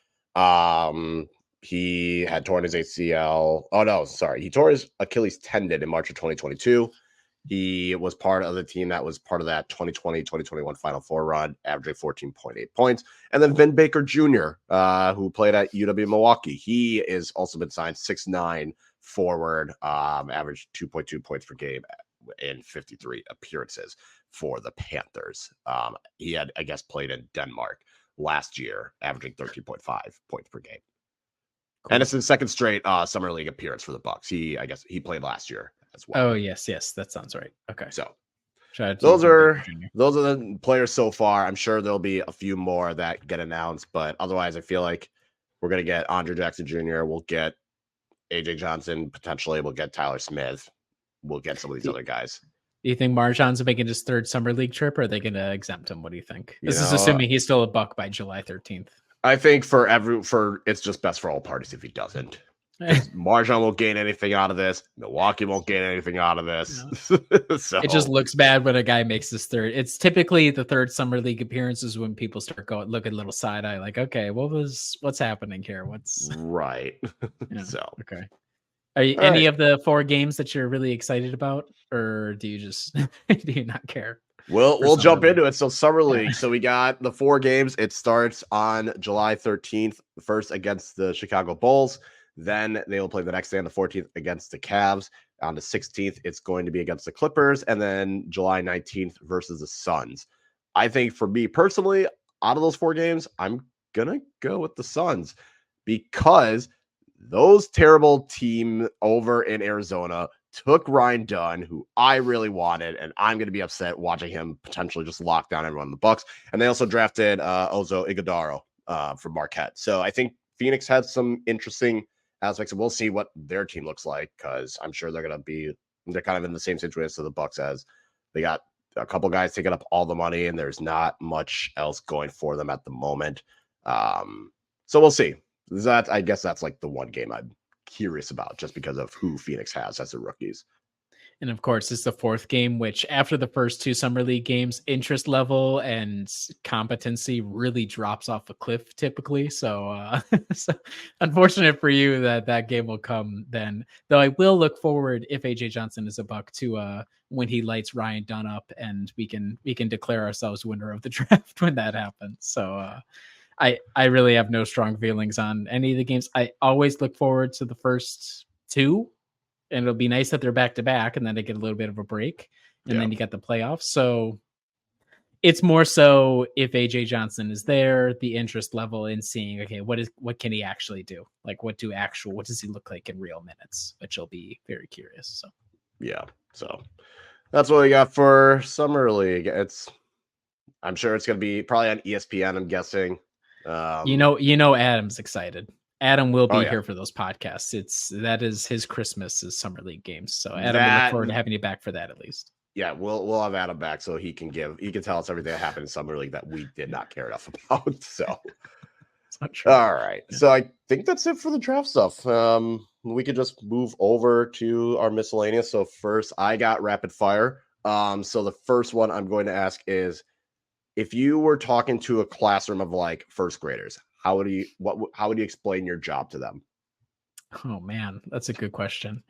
He had torn his ACL. Oh, no, sorry. He tore his Achilles tendon in March of 2022. He was part of the team that was part of that 2020-2021 Final Four run, averaging 14.8 points. And then Vin Baker Jr., who played at UW Milwaukee. He is also been signed 6'9", forward, averaged 2.2 points per game in 53 appearances for the Panthers. He had, I guess, played in Denmark last year, averaging 13.5 points per game. Cool. And it's his second straight summer league appearance for the Bucks. I guess he played last year as well. Oh, yes, that sounds right. Okay. So those are the players so far. I'm sure there'll be a few more that get announced, but otherwise I feel like we're going to get Andre Jackson Jr. We'll get AJ Johnson, potentially. We'll get Tyler Smith. We'll get some of these other guys. Do you think Marjan's making his third summer league trip, or are they going to exempt him? What do you think? This is assuming he's still a Buck by July 13th. I think for it's just best for all parties if he doesn't. Marjan won't gain anything out of this. Milwaukee won't gain anything out of this. No. So. It just looks bad when a guy makes his third. It's typically the third summer league appearances when people start going looking a little side eye, like, okay, what's happening here? What's right? Yeah. So okay. Are you, any of the 4 games that you're really excited about, or do you just do you not care? We'll jump into it. So summer league. So we got the 4 games. It starts on July 13th, first against the Chicago Bulls. Then they will play the next day on the 14th against the Cavs. On the 16th, it's going to be against the Clippers. And then July 19th versus the Suns. I think for me personally, out of those 4 games, I'm going to go with the Suns because those terrible team over in Arizona took Ryan Dunn, who I really wanted, and I'm going to be upset watching him potentially just lock down everyone in the Bucks. And they also drafted Ozo Iguodaro from Marquette. So I think Phoenix had some interesting aspects, and we'll see what their team looks like because I'm sure they're kind of in the same situation as the Bucks as they got a couple guys taking up all the money, and there's not much else going for them at the moment. So we'll see. I guess that's like the one game I'm curious about just because of who Phoenix has as the rookies. And of course, it's the 4th game, which after the first 2 summer league games, interest level and competency really drops off a cliff typically. So, so unfortunate for you that game will come then. Though I will look forward, if AJ Johnson is a Buck, to when he lights Ryan Dunn up, and we can declare ourselves winner of the draft when that happens. So I really have no strong feelings on any of the games. I always look forward to the first 2. And it'll be nice that they're back to back, and then they get a little bit of a break, and then you got the playoffs. So it's more so if AJ Johnson is there, the interest level in seeing, okay, what can he actually do? Like what does he look like in real minutes? Which will be very curious. So yeah, so that's what we got for summer league. I'm sure it's going to be probably on ESPN. I'm guessing. Adam's excited. Adam will be here for those podcasts. That is his Christmas is summer league games. So Adam, we look forward to having you back for that at least. Yeah, we'll have Adam back so he can tell us everything that happened in summer league that we did not care enough about. So it's not true. All right. Yeah. So I think that's it for the draft stuff. We could just move over to our miscellaneous. So first I got rapid fire. So the first one I'm going to ask is, if you were talking to a classroom of like first graders, how would you explain your job to them? Oh man, that's a good question.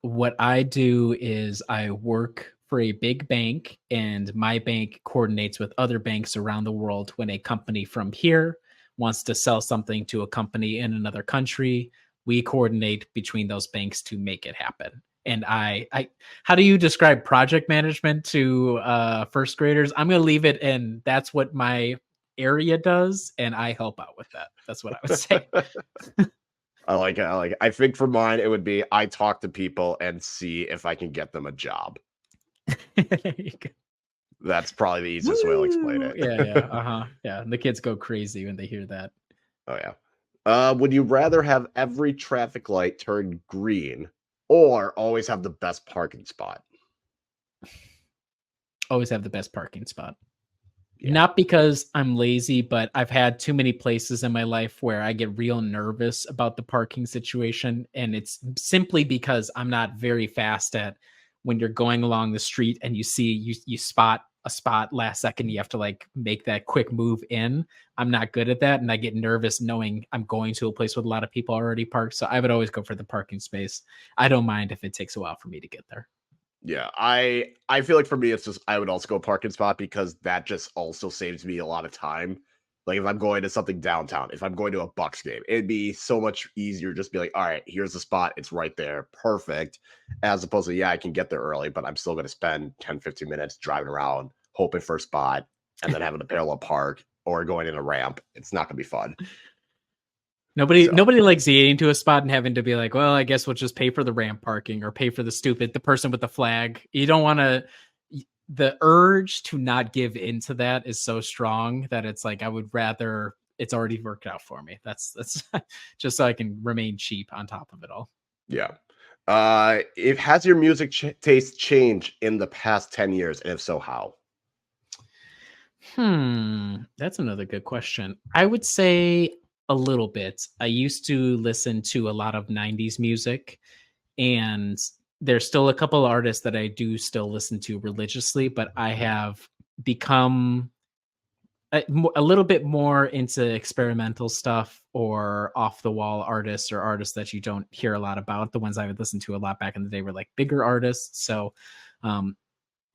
What I do is I work for a big bank, and my bank coordinates with other banks around the world. When a company from here wants to sell something to a company in another country, we coordinate between those banks to make it happen. And how do you describe project management to first graders? I'm going to leave it in. That's what my area does, and I help out with that. That's what I would say. I think for mine, it would be I talk to people and see if I can get them a job. There you go. That's probably the easiest way to explain Woo! it. Yeah. Yeah. And the kids go crazy when they hear that. Oh yeah. Would you rather have every traffic light turn green or always have the best parking spot? Always have the best parking spot. Yeah. Not because I'm lazy, but I've had too many places in my life where I get real nervous about the parking situation. And it's simply because I'm not very fast at when you're going along the street and you see you spot a spot last second, you have to like make that quick move in. I'm not good at that. And I get nervous knowing I'm going to a place with a lot of people already parked. So I would always go for the parking space. I don't mind if it takes a while for me to get there. Yeah, I feel like for me, it's just I would also go parking spot because that just also saves me a lot of time. Like if I'm going to something downtown, if I'm going to a Bucks game, it'd be so much easier just be like, all right, here's the spot. It's right there. Perfect. As opposed to, yeah, I can get there early, but I'm still going to spend 10, 15 minutes driving around, hoping for a spot, and then having to parallel park or going in a ramp. It's not going to be fun. Nobody likes getting to a spot and having to be like, well, I guess we'll just pay for the ramp parking or pay for the person with the flag. You don't want to, the urge to not give into that is so strong that it's like, I would rather it's already worked out for me. That's just so I can remain cheap on top of it all. Yeah. It has your music taste changed in the past 10 years? And if so, how? That's another good question. I would say a little bit. I used to listen to a lot of 90s music, and there's still a couple artists that I do still listen to religiously, but I have become a little bit more into experimental stuff or off the wall artists or artists that you don't hear a lot about. The ones I would listen to a lot back in the day were like bigger artists. So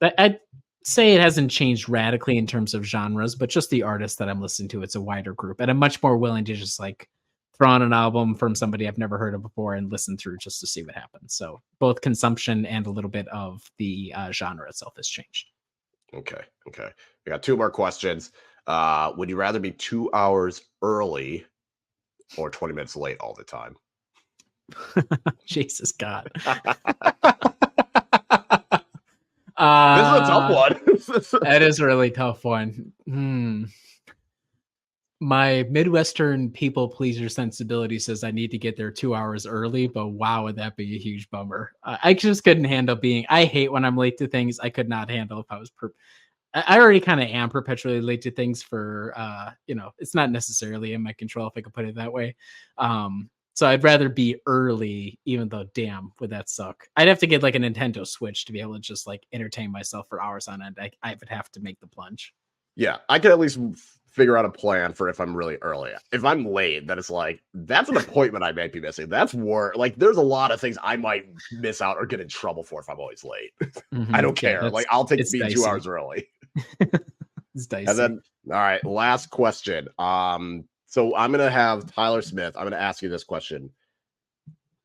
I'd say it hasn't changed radically in terms of genres, but just the artists that I'm listening to, it's a wider group. And I'm much more willing to just like throw on an album from somebody I've never heard of before and listen through just to see what happens. So both consumption and a little bit of the genre itself has changed. Okay. I got two more questions. Would you rather be 2 hours early or 20 minutes late all the time? Jesus God. This is a tough one. That is a really tough one. My Midwestern people pleaser sensibility says I need to get there 2 hours early, but wow, would that be a huge bummer. I just couldn't handle I hate when I'm late to things. I could not handle if I was I already kind of am perpetually late to things for it's not necessarily in my control, if I could put it that way. So I'd rather be early, even though, damn, would that suck? I'd have to get like a Nintendo Switch to be able to just like entertain myself for hours on end. I would have to make the plunge. Yeah, I could at least figure out a plan for if I'm really early. If I'm late, then it's like, that's an appointment I might be missing. That's work. Like, there's a lot of things I might miss out or get in trouble for if I'm always late. I don't care. Like, I'll take being 2 hours early. It's dicey. And then, all right, last question. So I'm going to have Tyler Smith. I'm going to ask you this question.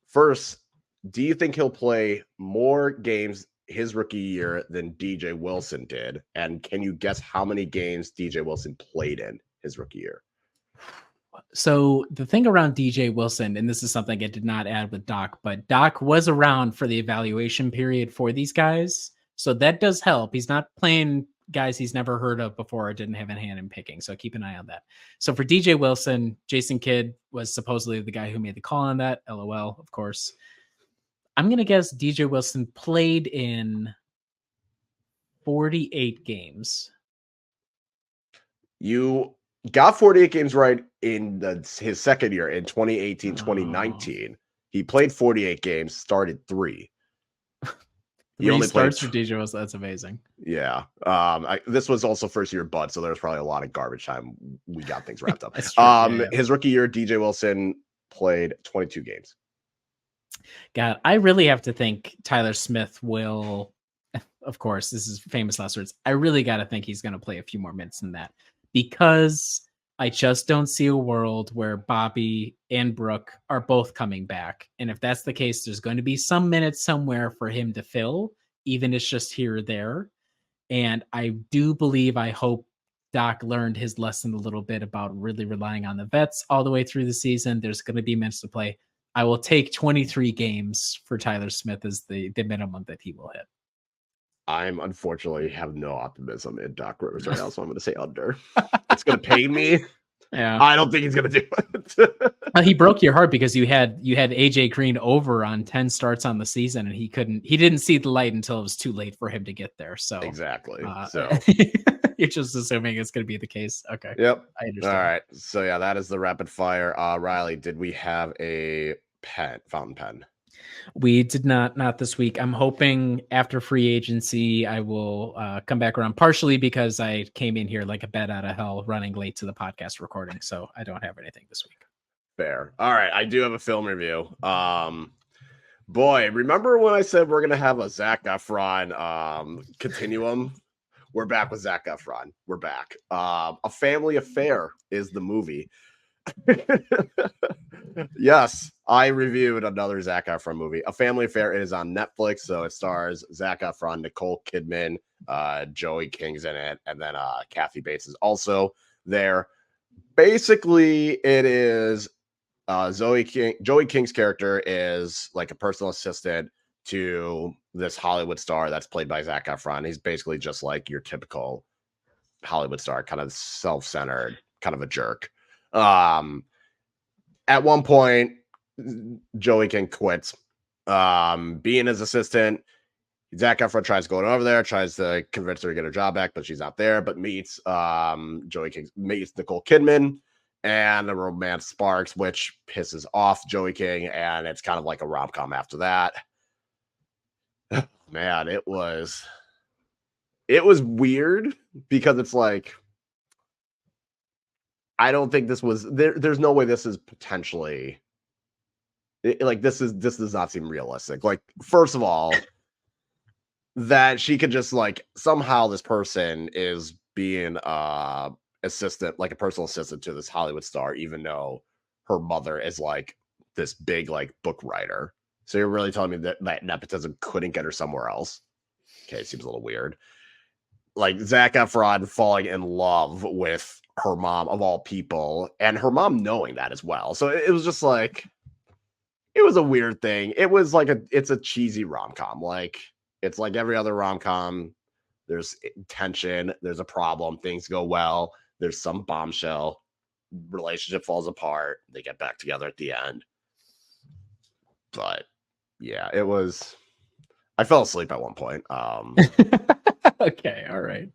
First, do you think he'll play more games his rookie year than DJ Wilson did? And can you guess how many games DJ Wilson played in his rookie year? So the thing around DJ Wilson, and this is something I did not add with Doc, but Doc was around for the evaluation period for these guys. So that does help. He's not playing guys he's never heard of before or didn't have a hand in picking. So keep an eye on that. So for DJ Wilson, Jason Kidd was supposedly the guy who made the call on that. LOL, of course. I'm going to guess DJ Wilson played in 48 games. You got 48 games right in his second year in 2018, 2019. He played 48 games, started 3. He only starts for DJ Wilson. That's amazing. Yeah. This was also first year Bud, so there's probably a lot of garbage time. We got things wrapped up. His rookie year, DJ Wilson played 22 games. God, I really have to think Tyler Smith will, of course, this is famous last words. I really got to think he's going to play a few more minutes than that, because I just don't see a world where Bobby and Brooke are both coming back. And if that's the case, there's going to be some minutes somewhere for him to fill, even if it's just here or there. And I do believe, I hope Doc learned his lesson a little bit about really relying on the vets all the way through the season. There's going to be minutes to play. I will take 23 games for Tyler Smith as the minimum that he will hit. I'm unfortunately have no optimism in Doc Rivers right now, so I'm going to say under. It's going to pain me. Yeah, I don't think he's going to do it. he broke your heart because you had AJ Green over on 10 starts on the season, and he didn't see the light until it was too late for him to get there. So Exactly. So you're just assuming it's going to be the case. Okay. Yep. I understand. All right. So yeah, that is the rapid fire. Riley, did we have a fountain pen? We did not this week. I'm hoping after free agency, I will come back around, partially because I came in here like a bat out of hell running late to the podcast recording. So I don't have anything this week. Fair. All right. I do have a film review. Boy, remember when I said we're going to have a Zac Efron continuum? We're back with Zac Efron. We're back. A Family Affair is the movie. Yes, I reviewed another Zac Efron movie. A Family Affair. It is on Netflix, so it stars Zac Efron, Nicole Kidman, Joey King's in it, and then Kathy Bates is also there. Basically, it is Joey King's character is like a personal assistant to this Hollywood star that's played by Zac Efron. He's basically just like your typical Hollywood star, kind of self-centered, kind of a jerk. At one point, Joey King quits being his assistant. Zac Efron tries going over there, tries to convince her to get her job back, but she's not there. But meets meets Nicole Kidman, and the romance sparks, which pisses off Joey King, and it's kind of like a rom-com after that. Man, it was weird because it's like, I don't think this was there's no way this is potentially this does not seem realistic. Like, first of all, that she could just like somehow this person is being assistant, like a personal assistant to this Hollywood star, even though her mother is like this big like book writer. So you're really telling me that nepotism couldn't get her somewhere else? Okay, seems a little weird. Like Zac Efron falling in love with her mom of all people, and her mom knowing that as well. So it was just like, it was a weird thing. It was like it's a cheesy rom-com. Like, it's like every other rom-com. There's tension, there's a problem, things go well, there's some bombshell, relationship falls apart, they get back together at the end. But yeah, it was, I fell asleep at one point. Okay, all right.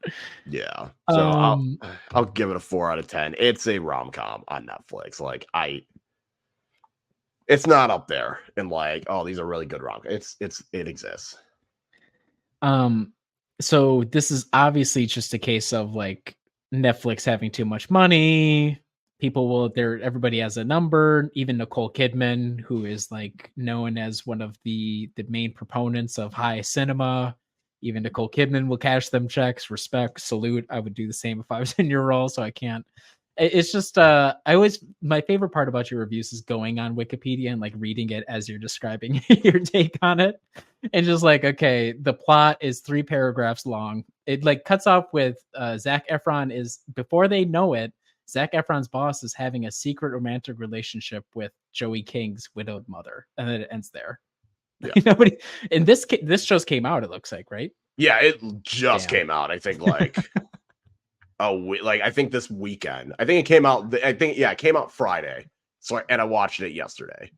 Yeah. So I'll give it a 4 out of 10. It's a rom-com on Netflix. Like, it's not up there and like, oh, these are really good rom-coms. It exists. So this is obviously just a case of like Netflix having too much money. Everybody has a number. Even Nicole Kidman, who is like known as one of the main proponents of high cinema. Even Nicole Kidman will cash them checks. Respect, salute. I would do the same if I was in your role. So I can't. It's just my favorite part about your reviews is going on Wikipedia and like reading it as you're describing your take on it, and just like, okay, the plot is 3 paragraphs long. It like cuts off with Zac Efron is, before they know it, Zac Efron's boss is having a secret romantic relationship with Joey King's widowed mother, and then it ends there. Yeah. And this just came out, it looks like, right? Yeah, it just came out. I think like I think this weekend. I think it came out. It came out Friday. So I watched it yesterday.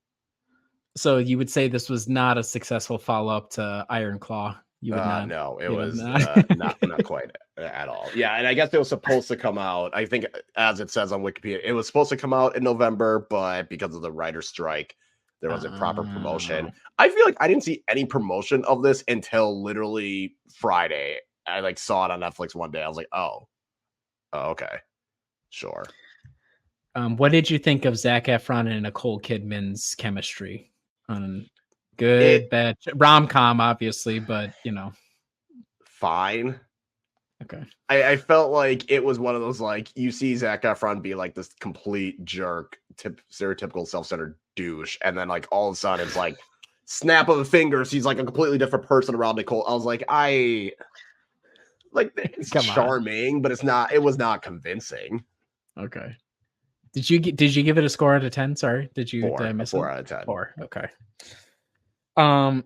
So you would say this was not a successful follow up to Iron Claw? You would not. No, it was not quite at all. Yeah, and I guess it was supposed to come out. I think, as it says on Wikipedia, it was supposed to come out in November, but because of the writer's strike, there wasn't proper promotion. I feel like I didn't see any promotion of this until literally Friday. I like saw it on Netflix one day. I was like, oh, okay, sure. What did you think of Zac Efron and Nicole Kidman's chemistry? Good, bad, rom-com, obviously, but fine. Okay. I felt like it was one of those, like, you see Zac Efron be like this complete jerk, stereotypical self-centered douche, and then like all of a sudden it's like snap of the fingers, he's like a completely different person around Nicole. I was like, it's charming, but it was not convincing. Okay. Did you give it a score out of 10? Sorry, did I miss 4 it? out of 10. 4. Okay.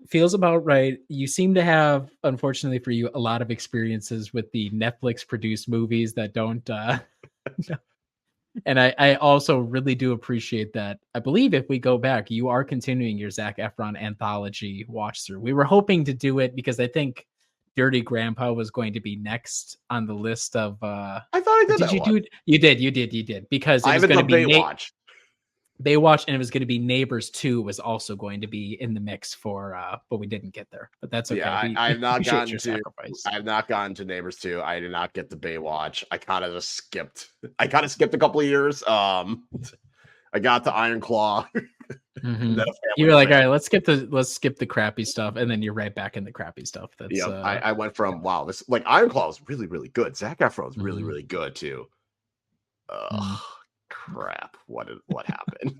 Feels about right. You seem to have, unfortunately for you, a lot of experiences with the Netflix produced movies that don't and I also really do appreciate that. I believe if we go back, you are continuing your Zac Efron anthology watch through. We were hoping to do it because I think Dirty Grandpa was going to be next on the list of I thought I did that you one. do it? You did because it I was haven't going to done be Baywatch. Baywatch, and it was going to be Neighbors 2 was also going to be in the mix for but we didn't get there. But that's okay. Yeah, We I've not appreciate gotten your to. sacrifice. I've not gotten to Neighbors 2. I did not get the Baywatch. I kind of just skipped. I kind of skipped a couple of years. I got to Iron Claw. Mhm. You were like, all right, let's skip the crappy stuff, and then you're right back in the crappy stuff. That's yeah. I went from wow, this like Iron Claw was really really good. Zac Efron was really Mhm. really good too. Mhm. Crap! What happened?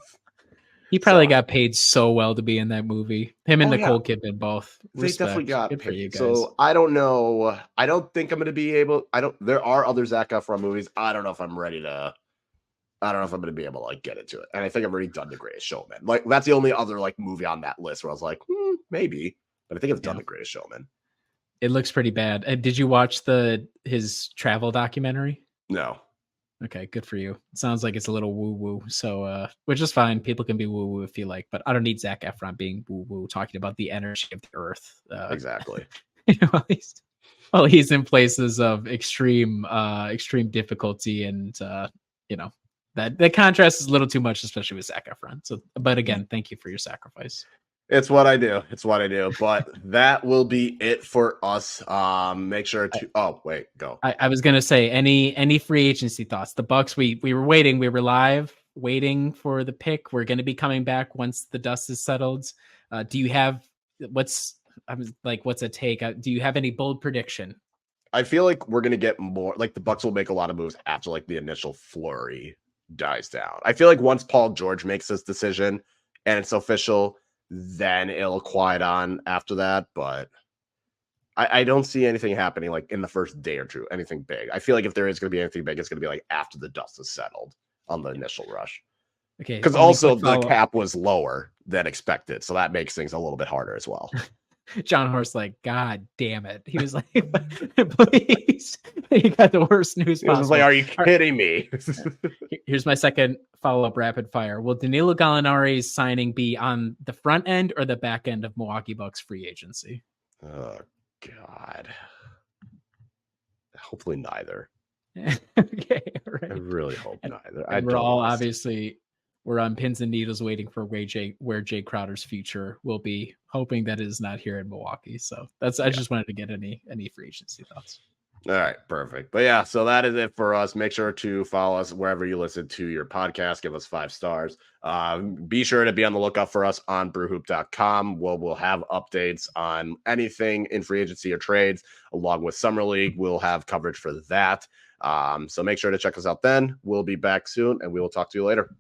He probably got paid so well to be in that movie. Him and Nicole Kidman both. They definitely Respect. got Good for you paid. guys. So I don't know. I don't think I'm going to be able. I don't. There are other Zac Efron movies. I don't know if I'm ready to. I don't know if I'm going to be able to like get into it. And I think I've already done The Greatest Showman. Like that's the only other like movie on that list where I was like, maybe. But I think I've done The Greatest Showman. It looks pretty bad. Did you watch his travel documentary? No. Okay, good for you. It sounds like it's a little woo-woo. So which is fine. People can be woo-woo if you like, but I don't need Zac Efron being woo-woo talking about the energy of the earth. Exactly. While he's in places of extreme difficulty and that contrast is a little too much, especially with Zac Efron. So but again, thank you for your sacrifice. It's what I do. But that will be it for us. Make sure to go. I was gonna say any free agency thoughts. The Bucks, we were waiting, we were live waiting for the pick. We're gonna be coming back once the dust is settled. Do you have what's a take? Do you have any bold prediction? I feel like we're gonna get more like the Bucks will make a lot of moves after like the initial flurry dies down. I feel like once Paul George makes his decision and it's official, then it'll quiet on after that. But I don't see anything happening like in the first day or two, anything big. I feel like if there is going to be anything big, it's going to be like after the dust is settled on the initial rush. Okay. Because also the cap was lower than expected. So that makes things a little bit harder as well. John Horst, like, God damn it. He was like, please. He got the worst news possible. He was like, are you kidding me? Here's my second follow-up rapid fire. Will Danilo Gallinari's signing be on the front end or the back end of Milwaukee Bucks free agency? Oh, God. Hopefully neither. Okay, right. I really hope neither. And we're all obviously we're on pins and needles waiting for where Jay Crowder's future will be, hoping that it is not here in Milwaukee. So I just wanted to get any free agency thoughts. All right, perfect. But yeah, so that is it for us. Make sure to follow us wherever you listen to your podcast. Give us 5 stars. Be sure to be on the lookout for us on brewhoop.com. We'll have updates on anything in free agency or trades, along with Summer League. We'll have coverage for that. So make sure to check us out then. We'll be back soon, and we will talk to you later.